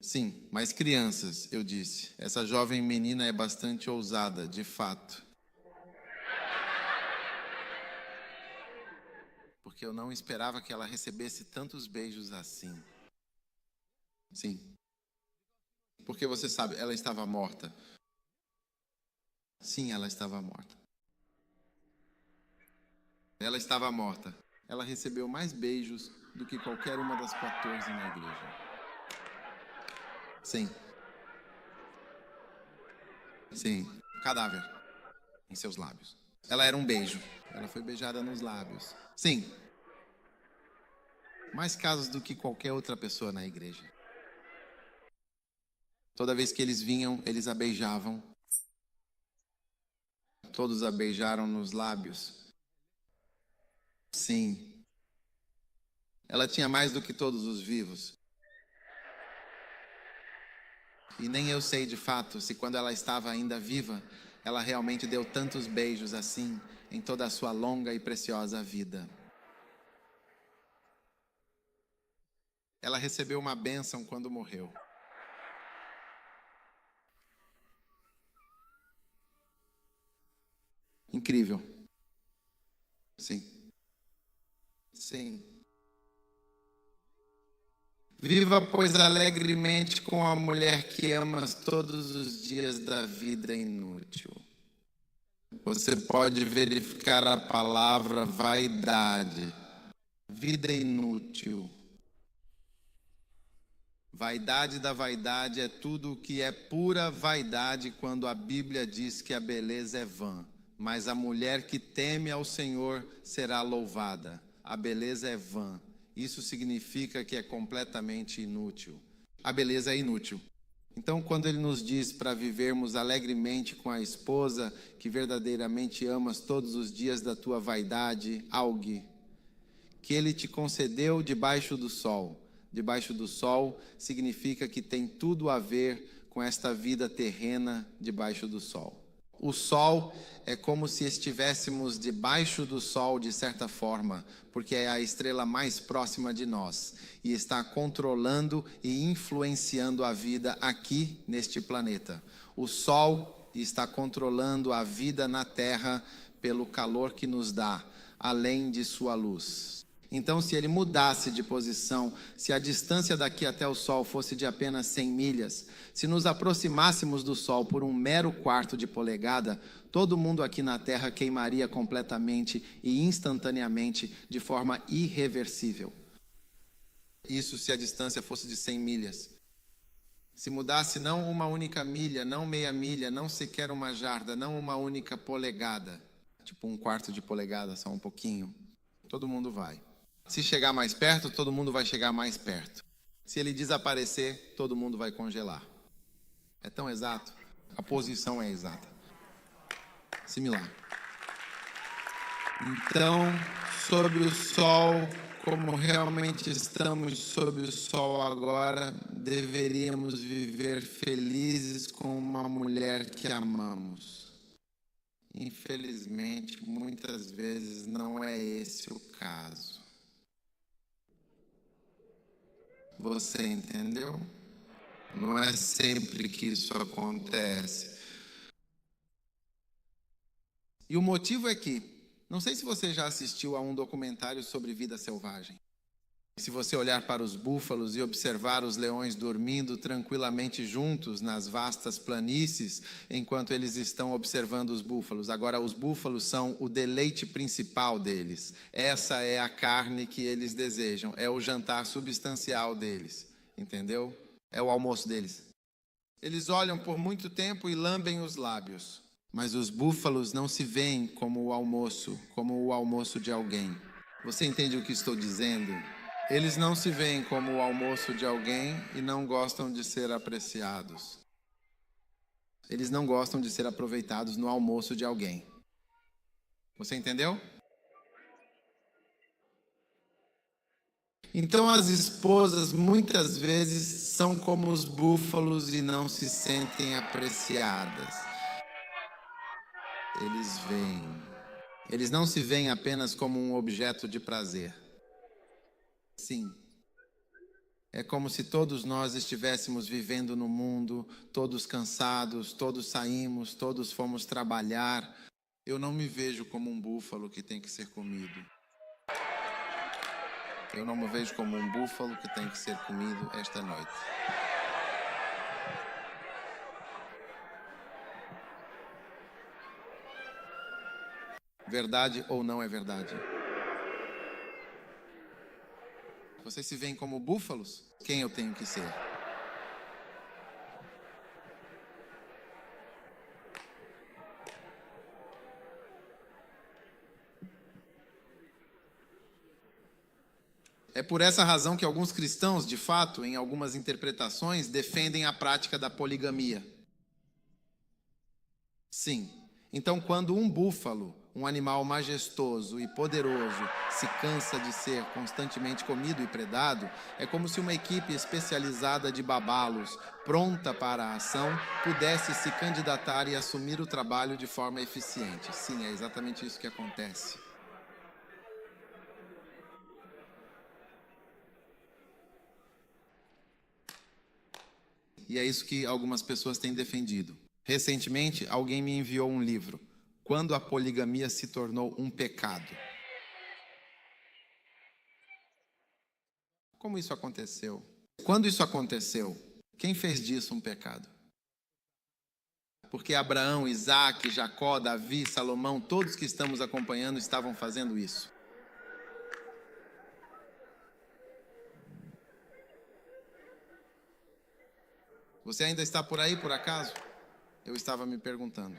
Sim, mais crianças, eu disse. Essa jovem menina é bastante ousada, de fato. Porque eu não esperava que ela recebesse tantos beijos assim. Sim. Porque você sabe, ela estava morta. Sim, ela estava morta. Ela estava morta. Ela recebeu mais beijos do que qualquer uma das 14 na igreja. Sim. Sim. Cadáver em seus lábios. Ela era um beijo. Ela foi beijada nos lábios. Sim. Mais casos do que qualquer outra pessoa na igreja. Toda vez que eles vinham, eles a beijavam. Todos a beijaram nos lábios. Sim. Ela tinha mais do que todos os vivos. E nem eu sei de fato se quando ela estava ainda viva, ela realmente deu tantos beijos assim em toda a sua longa e preciosa vida. Ela recebeu uma bênção quando morreu. Incrível. Sim. Sim. Viva, pois, alegremente com a mulher que amas todos os dias da vida inútil. Você pode verificar a palavra vaidade. Vida inútil. Vaidade da vaidade é tudo o que é pura vaidade quando a Bíblia diz que a beleza é vã. Mas a mulher que teme ao Senhor será louvada. A beleza é vã. Isso significa que é completamente inútil. A beleza é inútil. Então, quando ele nos diz para vivermos alegremente com a esposa que verdadeiramente amas todos os dias da tua vaidade, algo que ele te concedeu debaixo do sol. Debaixo do sol significa que tem tudo a ver com esta vida terrena debaixo do sol. O sol é como se estivéssemos debaixo do sol de certa forma, porque é a estrela mais próxima de nós e está controlando e influenciando a vida aqui neste planeta. O sol está controlando a vida na Terra pelo calor que nos dá, além de sua luz. Então, se ele mudasse de posição, se a distância daqui até o Sol fosse de apenas 100 milhas, se nos aproximássemos do Sol por um mero quarto de polegada, todo mundo aqui na Terra queimaria completamente e instantaneamente, de forma irreversível. Isso se a distância fosse de 100 milhas. Se mudasse não uma única milha, não meia milha, não sequer uma jarda, não uma única polegada, tipo um quarto de polegada, só um pouquinho, todo mundo vai. Se chegar mais perto, todo mundo vai chegar mais perto. Se ele desaparecer, todo mundo vai congelar. É tão exato? A posição é exata. Similar. Então, sobre o Sol, como realmente estamos sob o Sol agora, deveríamos viver felizes com uma mulher que amamos. Infelizmente, muitas vezes não é esse o caso. Você entendeu? Não é sempre que isso acontece. E o motivo é que, não sei se você já assistiu a um documentário sobre vida selvagem. Se você olhar para os búfalos e observar os leões dormindo tranquilamente juntos nas vastas planícies, enquanto eles estão observando os búfalos. Agora, os búfalos são o deleite principal deles. Essa é a carne que eles desejam, é o jantar substancial deles, entendeu? É o almoço deles. Eles olham por muito tempo e lambem os lábios, mas os búfalos não se veem como o almoço de alguém. Você entende o que estou dizendo? Eles não se veem como o almoço de alguém e não gostam de ser apreciados. Eles não gostam de ser aproveitados no almoço de alguém. Você entendeu? Então as esposas muitas vezes são como os búfalos e não se sentem apreciadas. Eles veem. Eles não se veem apenas como um objeto de prazer. Sim. É como se todos nós estivéssemos vivendo no mundo, todos cansados, todos saímos, todos fomos trabalhar. Eu não me vejo como um búfalo que tem que ser comido. Eu não me vejo como um búfalo que tem que ser comido esta noite. Verdade ou não é verdade? Vocês se veem como búfalos? Quem eu tenho que ser? É por essa razão que alguns cristãos, de fato, em algumas interpretações, defendem a prática da poligamia. Sim. Então, quando um búfalo, um animal majestoso e poderoso, se cansa de ser constantemente comido e predado, é como se uma equipe especializada de babalos, pronta para a ação, pudesse se candidatar e assumir o trabalho de forma eficiente. Sim, é exatamente isso que acontece. E é isso que algumas pessoas têm defendido. Recentemente, alguém me enviou um livro, Quando a Poligamia se Tornou um Pecado. Como isso aconteceu? Quando isso aconteceu? Quem fez disso um pecado? Porque Abraão, Isaac, Jacó, Davi, Salomão, todos que estamos acompanhando estavam fazendo isso. Você ainda está por aí, por acaso? Eu estava me perguntando.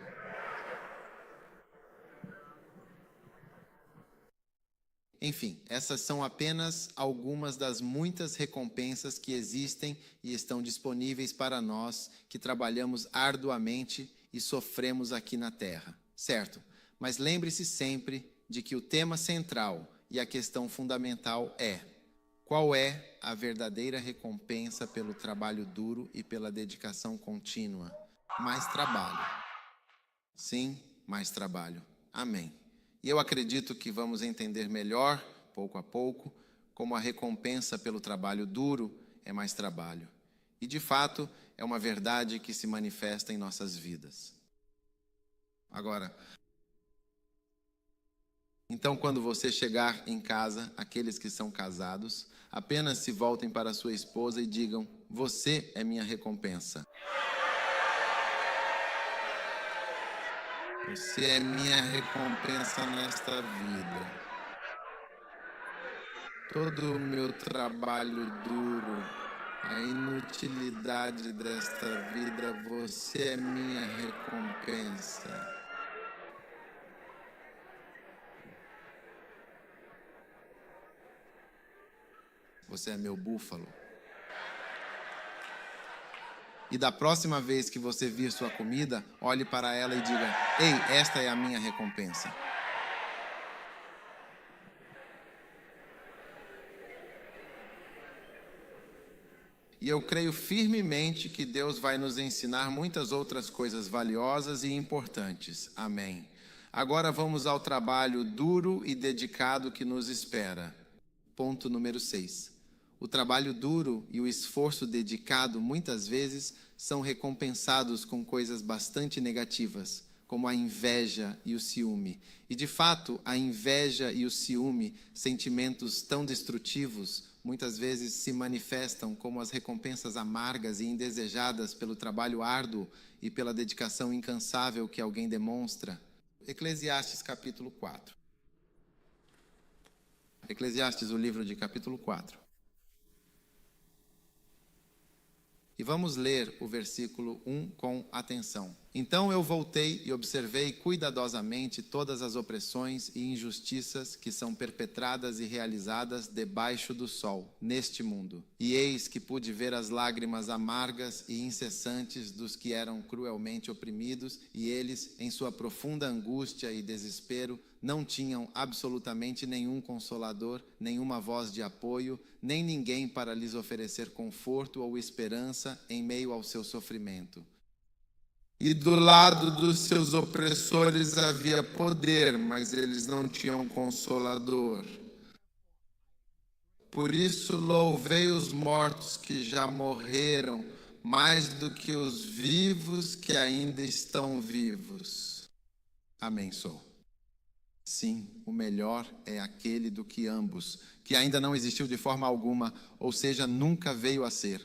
Enfim, essas são apenas algumas das muitas recompensas que existem e estão disponíveis para nós que trabalhamos arduamente e sofremos aqui na Terra, certo? Mas lembre-se sempre de que o tema central e a questão fundamental é: qual é a verdadeira recompensa pelo trabalho duro e pela dedicação contínua? Mais trabalho. Sim, mais trabalho. Amém. E eu acredito que vamos entender melhor, pouco a pouco, como a recompensa pelo trabalho duro é mais trabalho. E, de fato, é uma verdade que se manifesta em nossas vidas. Agora, Então, quando você chegar em casa, aqueles que são casados, apenas se voltem para sua esposa e digam: você é minha recompensa. Você é minha recompensa nesta vida. Todo o meu trabalho duro, a inutilidade desta vida, você é minha recompensa. Você é meu búfalo. E da próxima vez que você vir sua comida, olhe para ela e diga: ei, esta é a minha recompensa. E eu creio firmemente que Deus vai nos ensinar muitas outras coisas valiosas e importantes. Amém. Agora vamos ao trabalho duro e dedicado que nos espera. Ponto número 6. O trabalho duro e o esforço dedicado muitas vezes são recompensados com coisas bastante negativas, como a inveja e o ciúme. E de fato, a inveja e o ciúme, sentimentos tão destrutivos, muitas vezes se manifestam como as recompensas amargas e indesejadas pelo trabalho árduo e pela dedicação incansável que alguém demonstra. Eclesiastes capítulo 4. Eclesiastes, o livro de capítulo 4. E vamos ler o versículo 1 com atenção. Então eu voltei e observei cuidadosamente todas as opressões e injustiças que são perpetradas e realizadas debaixo do sol, neste mundo. E eis que pude ver as lágrimas amargas e incessantes dos que eram cruelmente oprimidos, e eles, em sua profunda angústia e desespero, não tinham absolutamente nenhum consolador, nenhuma voz de apoio, nem ninguém para lhes oferecer conforto ou esperança em meio ao seu sofrimento. E do lado dos seus opressores havia poder, mas eles não tinham consolador. Por isso louvei os mortos que já morreram, mais do que os vivos que ainda estão vivos. Amém, sou. Sim, o melhor é aquele do que ambos, que ainda não existiu de forma alguma, ou seja, nunca veio a ser.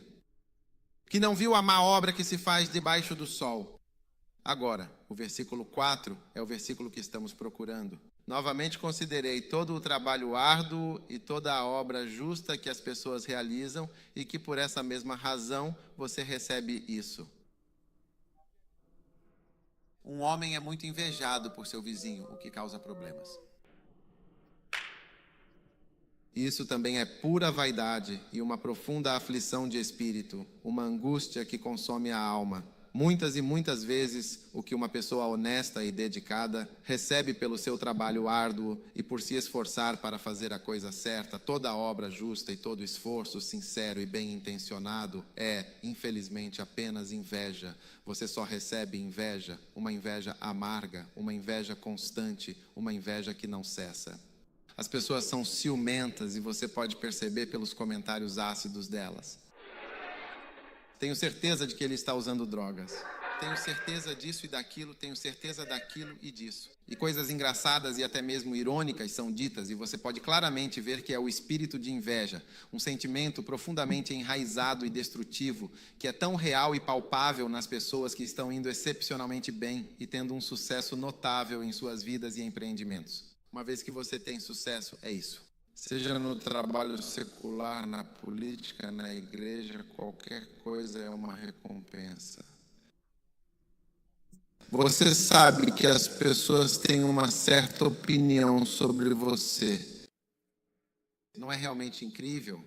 Que não viu a má obra que se faz debaixo do sol. Agora, o versículo 4 é o versículo que estamos procurando. Novamente considerei todo o trabalho árduo e toda a obra justa que as pessoas realizam e que por essa mesma razão você recebe isso. Um homem é muito invejado por seu vizinho, o que causa problemas. Isso também é pura vaidade e uma profunda aflição de espírito, uma angústia que consome a alma. Muitas e muitas vezes, o que uma pessoa honesta e dedicada recebe pelo seu trabalho árduo e por se esforçar para fazer a coisa certa, toda a obra justa e todo esforço sincero e bem intencionado é, infelizmente, apenas inveja. Você só recebe inveja, uma inveja amarga, uma inveja constante, uma inveja que não cessa. As pessoas são ciumentas e você pode perceber pelos comentários ácidos delas. Tenho certeza de que ele está usando drogas. Tenho certeza disso e daquilo, tenho certeza daquilo e disso. E coisas engraçadas e até mesmo irônicas são ditas, e você pode claramente ver que é o espírito de inveja, um sentimento profundamente enraizado e destrutivo, que é tão real e palpável nas pessoas que estão indo excepcionalmente bem e tendo um sucesso notável em suas vidas e empreendimentos. Uma vez que você tem sucesso, é isso. Seja no trabalho secular, na política, na igreja, qualquer coisa é uma recompensa. Você sabe que as pessoas têm uma certa opinião sobre você. Não é realmente incrível?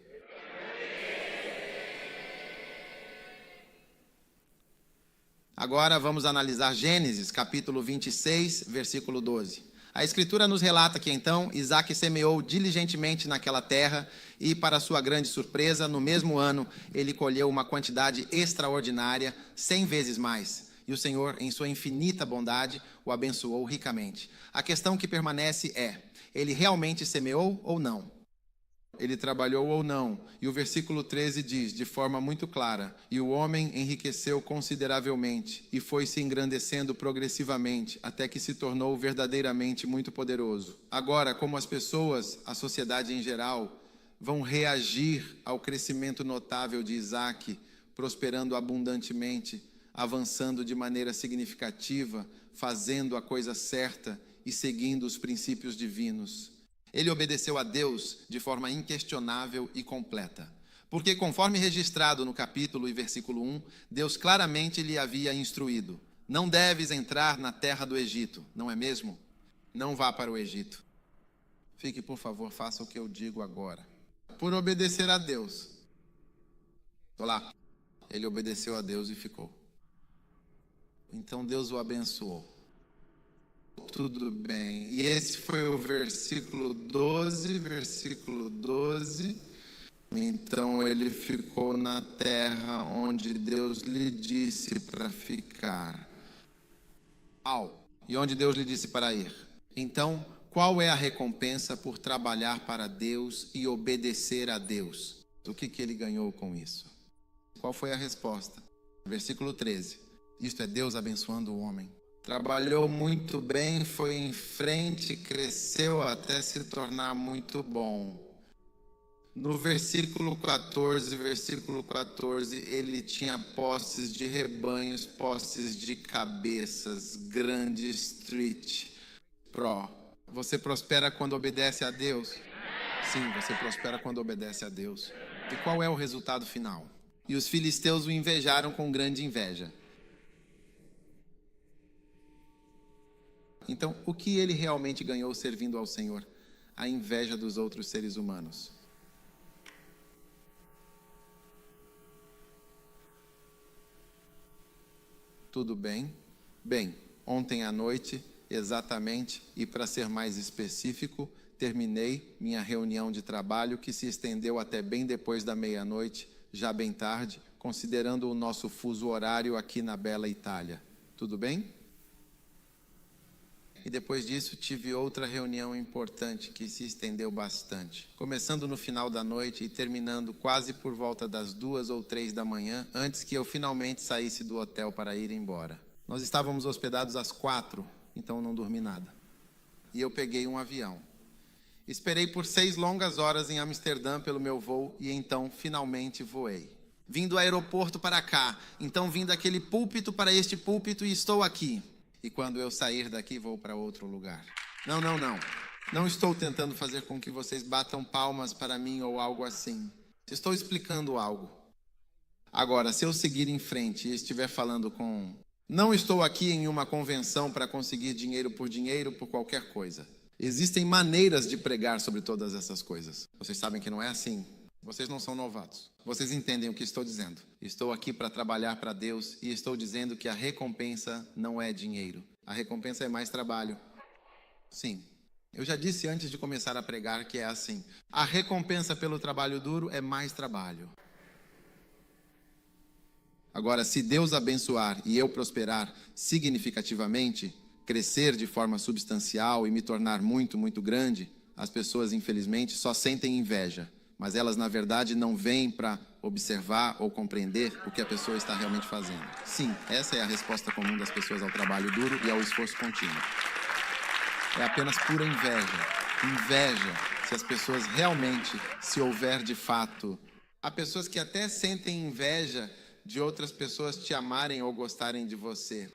Agora vamos analisar Gênesis, capítulo 26, versículo 12. A Escritura nos relata que então Isaac semeou diligentemente naquela terra e, para sua grande surpresa, no mesmo ano ele colheu uma quantidade extraordinária, 100 vezes mais. E o Senhor, em sua infinita bondade, o abençoou ricamente. A questão que permanece é: ele realmente semeou ou não? ele trabalhou ou não. E o versículo 13 diz, de forma muito clara, e o homem enriqueceu consideravelmente e foi se engrandecendo progressivamente até que se tornou verdadeiramente muito poderoso. Agora, como as pessoas, a sociedade em geral, vão reagir ao crescimento notável de Isaac, prosperando abundantemente, avançando de maneira significativa, fazendo a coisa certa e seguindo os princípios divinos. Ele obedeceu a Deus de forma inquestionável e completa. Porque, conforme registrado no capítulo e versículo 1, Deus claramente lhe havia instruído: não deves entrar na terra do Egito, não é mesmo? Não vá para o Egito. Fique, por favor, faça o que eu digo agora. Por obedecer a Deus. Estou lá. Ele obedeceu a Deus e ficou. Então Deus o abençoou. Tudo bem. E esse foi o versículo 12, Então ele ficou na terra onde Deus lhe disse para ficar. E onde Deus lhe disse para ir. Então, qual é a recompensa por trabalhar para Deus e obedecer a Deus? O que ele ganhou com isso? Qual foi a resposta? Versículo 13. Isto é Deus abençoando o homem. Trabalhou muito bem, foi em frente, cresceu até se tornar muito bom. No versículo 14, ele tinha posses de rebanhos, posses de cabeças, grande street pro. Você prospera quando obedece a Deus? Sim, você prospera quando obedece a Deus. E qual é o resultado final? E os filisteus o invejaram com grande inveja. Então, o que ele realmente ganhou servindo ao Senhor? A inveja dos outros seres humanos. Tudo bem? Bem, ontem à noite, exatamente, e para ser mais específico, terminei minha reunião de trabalho que se estendeu até bem depois da meia-noite, já bem tarde, considerando o nosso fuso horário aqui na bela Itália. Tudo bem? E depois disso tive outra reunião importante que se estendeu bastante. Começando no final da noite e terminando quase por volta das 2 ou 3 da manhã, antes que eu finalmente saísse do hotel para ir embora. Nós estávamos hospedados às 4, então não dormi nada. E eu peguei um avião. Esperei por 6 longas horas em Amsterdã pelo meu voo e então finalmente voei. Vim do aeroporto para cá, então vim daquele púlpito para este púlpito e estou aqui. E quando eu sair daqui, vou para outro lugar. Não. Não estou tentando fazer com que vocês batam palmas para mim ou algo assim. Estou explicando algo. Agora, se eu seguir em frente e estiver falando com... Não estou aqui em uma convenção para conseguir dinheiro por qualquer coisa. Existem maneiras de pregar sobre todas essas coisas. Vocês sabem que não é assim. Vocês não são novatos. Vocês entendem o que estou dizendo. Estou aqui para trabalhar para Deus e estou dizendo que a recompensa não é dinheiro. A recompensa é mais trabalho. Sim. Eu já disse antes de começar a pregar que é assim. A recompensa pelo trabalho duro é mais trabalho. Agora, se Deus abençoar e eu prosperar significativamente, crescer de forma substancial e me tornar muito, muito grande, as pessoas, infelizmente, só sentem inveja. Mas elas, na verdade, não vêm para observar ou compreender o que a pessoa está realmente fazendo. Sim, essa é a resposta comum das pessoas ao trabalho duro e ao esforço contínuo. É apenas pura inveja. Inveja, se as pessoas realmente, se houver de fato... Há pessoas que até sentem inveja de outras pessoas te amarem ou gostarem de você.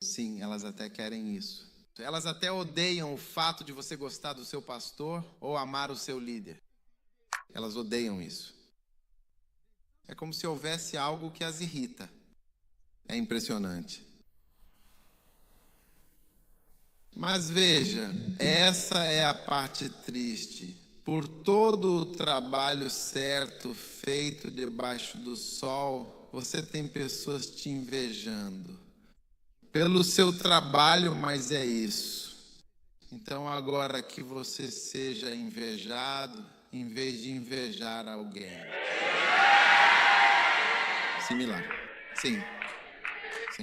Sim, elas até querem isso. Elas até odeiam o fato de você gostar do seu pastor ou amar o seu líder. Elas odeiam isso. É como se houvesse algo que as irrita. É impressionante. Mas veja, essa é a parte triste. Por todo o trabalho certo feito debaixo do sol, você tem pessoas te invejando. Pelo seu trabalho, mas é isso. Então agora que você seja invejado, em vez de invejar alguém. Similar. Sim.